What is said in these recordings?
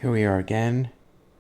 Here we are again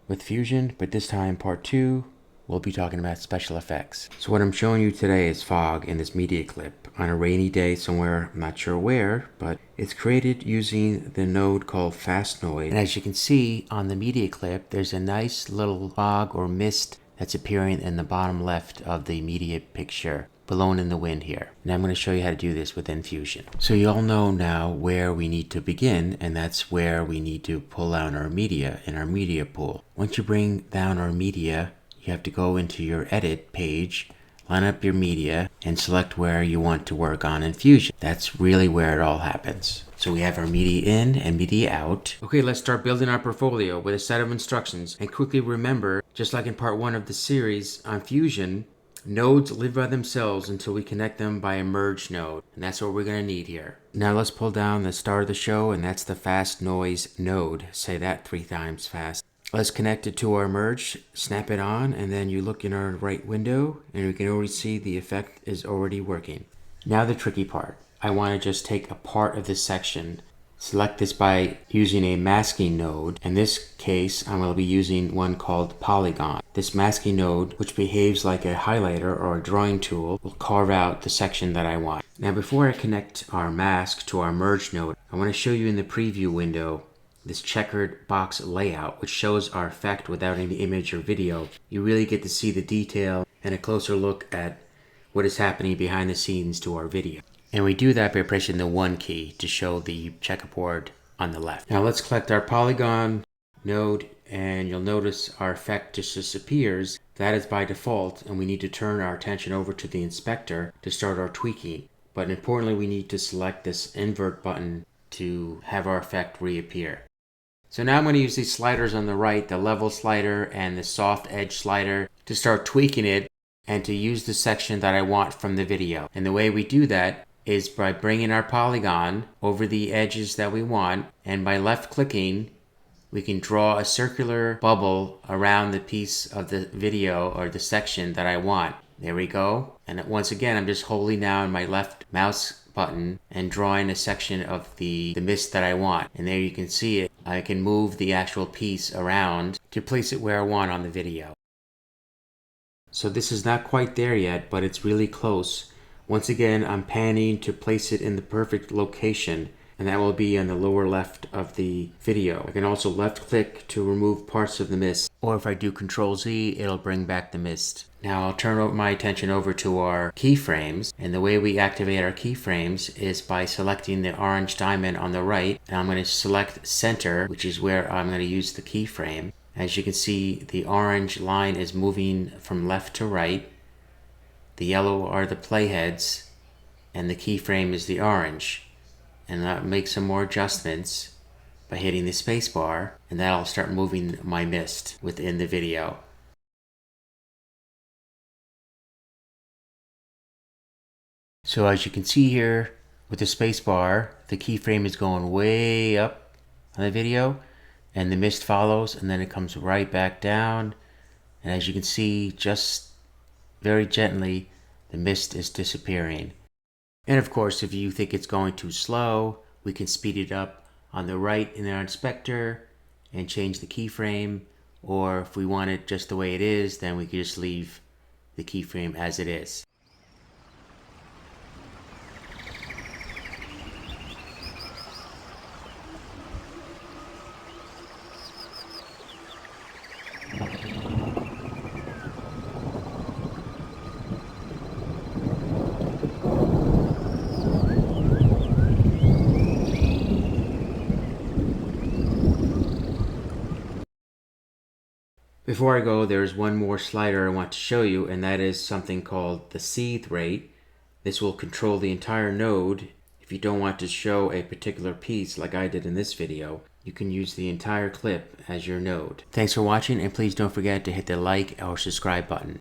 with Fusion, but this time part 2, we'll be talking about special effects. So what I'm showing you today is fog in this media clip on a rainy day somewhere, I'm not sure where, but it's created using the node called Fast Noise. And as you can see on the media clip, there's a nice little fog or mist that's appearing in the bottom left of the media picture, blown in the wind here. And I'm going to show you how to do this within Fusion. So you all know now where we need to begin, and that's where we need to pull out our media in our media pool. Once you bring down our media, you have to go into your edit page, line up your media, and select where you want to work on in Fusion. That's really where it all happens. So we have our media in and media out. Okay, let's start building our portfolio with a set of instructions. And quickly remember, just like in part 1 of the series on Fusion, nodes live by themselves until we connect them by a merge node. And that's what we're going to need here. Now let's pull down the star of the show, and that's the Fast Noise node. Say that 3 times fast. Let's connect it to our merge, snap it on, and then you look in our right window and we can already see the effect is already working. Now the tricky part. I want to just take a part of this section, select this by using a masking node. In this case, I'm going to be using one called polygon. This masking node, which behaves like a highlighter or a drawing tool, will carve out the section that I want. Now before I connect our mask to our merge node, I want to show you in the preview window this checkered box layout, which shows our effect without any image or video. You really get to see the detail and a closer look at what is happening behind the scenes to our video. And we do that by pressing the 1 key to show the checkerboard on the left. Now let's collect our polygon node, and you'll notice our effect just disappears. That is by default, and we need to turn our attention over to the inspector to start our tweaking. But importantly, we need to select this invert button to have our effect reappear. So now I'm going to use these sliders on the right, the level slider and the soft edge slider, to start tweaking it and to use the section that I want from the video. And the way we do that is by bringing our polygon over the edges that we want, and by left clicking we can draw a circular bubble around the piece of the video or the section that I want. There we go. And once again, I'm just holding down my left mouse button and drawing a section of the mist that I want. And there you can see it. I can move the actual piece around to place it where I want on the video. So this is not quite there yet, but it's really close. Once again, I'm panning to place it in the perfect location, and that will be on the lower left of the video. I can also left click to remove parts of the mist, or if I do Control Z, it'll bring back the mist. Now I'll turn my attention over to our keyframes, and the way we activate our keyframes is by selecting the orange diamond on the right, and I'm going to select center, which is where I'm going to use the keyframe. As you can see, the orange line is moving from left to right. The yellow are the playheads, and the keyframe is the orange. And I'll make some more adjustments by hitting the space bar, and that'll start moving my mist within the video. So as you can see here with the space bar, the keyframe is going way up on the video, and the mist follows, and then it comes right back down. And as you can see, just very gently, the mist is disappearing. And of course, if you think it's going too slow, we can speed it up on the right in our inspector and change the keyframe. Or if we want it just the way it is, then we can just leave the keyframe as it is. Before I go, there's one more slider I want to show you, and that is something called the seethe rate. This will control the entire node. If you don't want to show a particular piece like I did in this video, you can use the entire clip as your node. Thanks for watching, and please don't forget to hit the like or subscribe button.